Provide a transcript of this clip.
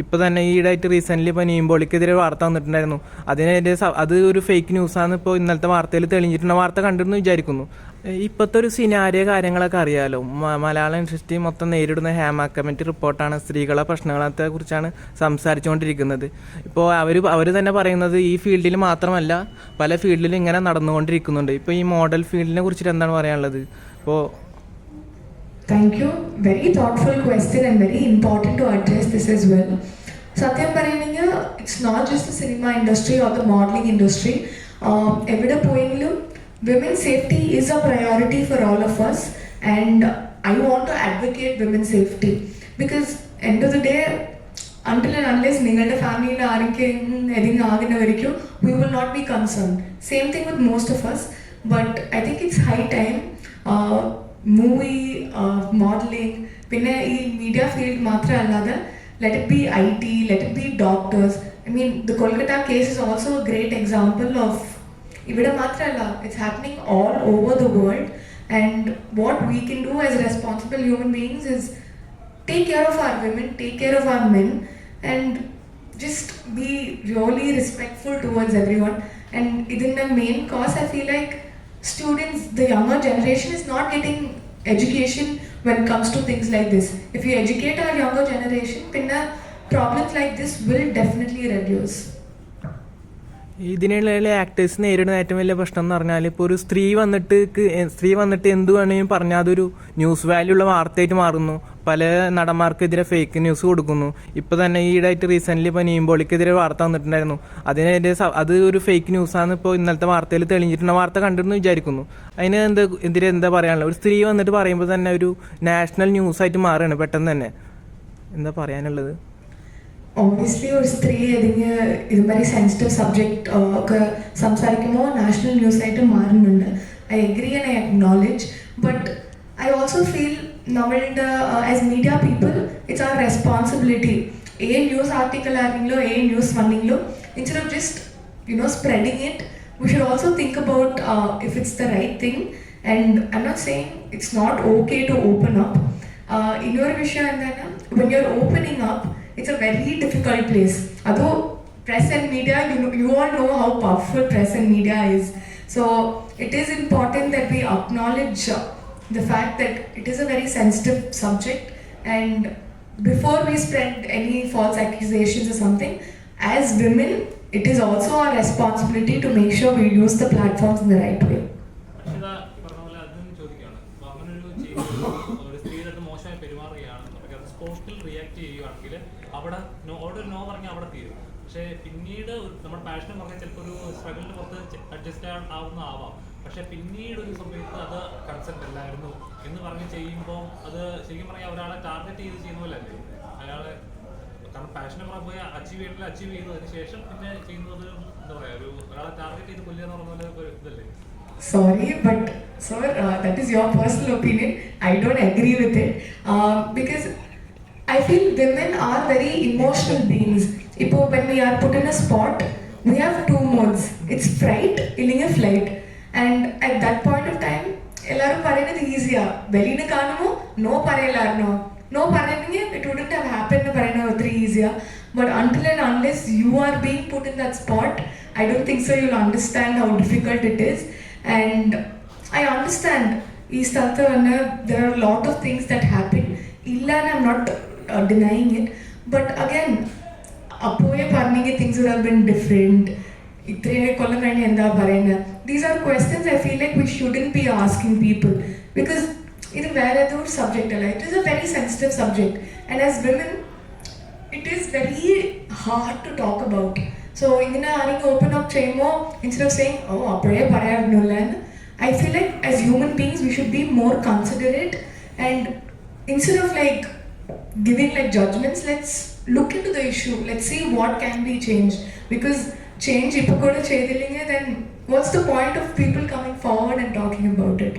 ഇപ്പോൾ തന്നെ ഈയിടെയായിട്ട് റീസെൻ്റ്ലി ഇപ്പോൾ നീമ്പോളിക്കെതിരെ വാർത്ത വന്നിട്ടുണ്ടായിരുന്നു. അത് ഒരു ഫേക്ക് ന്യൂസാണ് ഇപ്പോൾ ഇന്നലത്തെ വാർത്തയിൽ തെളിഞ്ഞിട്ടുള്ള വാർത്ത കണ്ടിരുന്നു വിചാരിക്കുന്നു. ഇപ്പോഴത്തെ ഒരു സിനാരിയോ കാര്യങ്ങളൊക്കെ അറിയാമല്ലോ. മലയാളം ഇൻഡസ്ട്രി മൊത്തം നേരിടുന്ന ഹേമ കമ്മിറ്റി റിപ്പോർട്ടാണ്. സ്ത്രീകളെ പ്രശ്നങ്ങളെ കുറിച്ചാണ് സംസാരിച്ചുകൊണ്ടിരിക്കുന്നത്. ഇപ്പോൾ അവർ തന്നെ പറയുന്നത് ഈ ഫീൽഡിൽ മാത്രമല്ല പല ഫീൽഡിലും ഇങ്ങനെ നടന്നുകൊണ്ടിരിക്കുന്നുണ്ട്. ഇപ്പോൾ ഈ മോഡൽ ഫീൽഡിനെ കുറിച്ചിട്ട് എന്താണ് പറയാനുള്ളത്? ഇപ്പോൾ Thank you. Very thoughtful question and very important to address this as well. Satyam പറയുകയാണെങ്കിൽ it's not just the cinema industry or the modeling industry. എവിടെ പോയെങ്കിലും women's safety is a priority for all of us, and I want to advocate women's safety because end of the day, until and unless നിങ്ങളുടെ ഫാമിലിയിൽ ആരെങ്കിലും ഏതെങ്കിലും ആകുന്നവരിക്കും we will not be concerned. Same thing with most of us, but I think it's high time movie modelling പിന്നെ ഈ media field മാത്രമല്ലാതെ let it be IT, let it be doctors. I mean, the Kolkata case is also a great example of ഇവിടെ മാത്രമല്ല, it's happening all over the world, and what we can do as responsible human beings is take care of our women, take care of our men, and just be really respectful towards everyone. And in the main cause, I feel like students, the younger generation is not getting education when it comes to things like this. If we educate our younger generation, then problems like this will definitely reduce. ഇതിനുള്ള actors നേരിടുന്ന ഏറ്റവും വലിയ പ്രശ്നം എന്ന് പറഞ്ഞാൽ ഇപ്പോൾ ഒരു സ്ത്രീ വന്നിട്ട് എന്ത് വേണമെങ്കിലും പറഞ്ഞാൽ അതൊരു ന്യൂസ് വാല്യൂ ഉള്ള വാർത്തയായിട്ട് മാറുന്നു. പല നടന്മാർക്കെതിരെ ഫേക്ക് ന്യൂസ് കൊടുക്കുന്നു. ഇപ്പോൾ തന്നെ ഈയിടെയായിട്ട് റീസെൻ്റ്ലി ഇപ്പോൾ നീമ്പോളിക്കെതിരെ വാർത്ത വന്നിട്ടുണ്ടായിരുന്നു. അത് ഒരു ഫേക്ക് ന്യൂസാണ് ഇപ്പോൾ ഇന്നലത്തെ വാർത്തയിൽ തെളിഞ്ഞിട്ടുള്ള വാർത്ത കണ്ടിരുന്നു വിചാരിക്കുന്നു. അതിന് എതിരെ എന്താ പറയാനുള്ളത്? ഒരു സ്ത്രീ വന്നിട്ട് പറയുമ്പോൾ തന്നെ ഒരു നാഷണൽ ന്യൂസായിട്ട് മാറുകയാണ് പെട്ടെന്ന് തന്നെ. എന്താ പറയാനുള്ളത്? Obviously, ഒരു സ്ത്രീ ഏതെങ്കിലും ഇതുമാതിരി സെൻസിറ്റീവ് സബ്ജക്റ്റ് ഒക്കെ നാഷണൽ ന്യൂസ് ആയിട്ട് മാറുന്നുണ്ട്. I agree and I acknowledge, but I also feel നമ്മളുടെ as media people it's our responsibility. News article ആണെങ്കിലോ ന്യൂസ് വന്നെങ്കിലോ instead of just spreading it, we should also think about if it's the right thing. And I'm not saying it's not okay to open up. In your vision, when you're opening up, it's a very difficult place. Although press and media, you all know how powerful press and media is. So it is important that we acknowledge the fact that it is a very sensitive subject, and before we spread any false accusations or something, as women, it is also our responsibility to make sure we use the platforms in the right way. അവിടെ order no പറഞ്ഞാൽ അവിടെ തീരും. പക്ഷേ പിന്നീട് നമ്മുടെ പാഷനെ പറഞ്ഞാൽ ചിലപ്പോൾ ഒരു സ്ട്രഗിളിന് പുറത്ത് അഡ്ജസ്റ്റ് ആവാം. പക്ഷെ പിന്നീട് ഒരു സമയത്ത് അത് കൺസെപ്റ്റ് അല്ലായിരുന്നു എന്ന് പറഞ്ഞ് ചെയ്യുമ്പോൾ അത് ശരിക്കും പറഞ്ഞാൽ ഒരാളെ ടാർഗറ്റ് ചെയ്ത് ചെയ്യുന്ന പോലെ അല്ലേ? അയാളെ കാരണം പാഷനെ പോയി അച്ചീവ് ചെയ്തതിന് ശേഷം പിന്നെ ചെയ്യുന്നത് എന്താ പറയുക, ഒരാളെ ടാർഗറ്റ് ചെയ്ത് കൊല്ലുക എന്ന് പറഞ്ഞ പോലെ ഇതല്ലേ? Sorry, but sir, that is your personal opinion. I don't agree with it because I feel women are very emotional beings. When we are put in a spot, we have two modes. It's fright, or flight. And at that point of time, ellarum parayunnathu easy. Velina kaanumo, no parayallarno. No parayunenge, it wouldn't have happened to parayunathu easier. But until and unless you are being put in that spot, I don't think so you'll understand how difficult it is. And I understand there are a lot of things that happen. Illa, and I'm not denying it. But again, things would have been different. These are questions I feel like we shouldn't be asking people, because it is a very subject. It is a very sensitive subject, and as women, it is very hard to talk about. So, open up instead of saying, oh, I feel like as human beings, we should be more considerate, and instead of giving judgments, let's look into the issue. Let's see what can be changed. Because change, then what's the point of people coming forward and talking about it?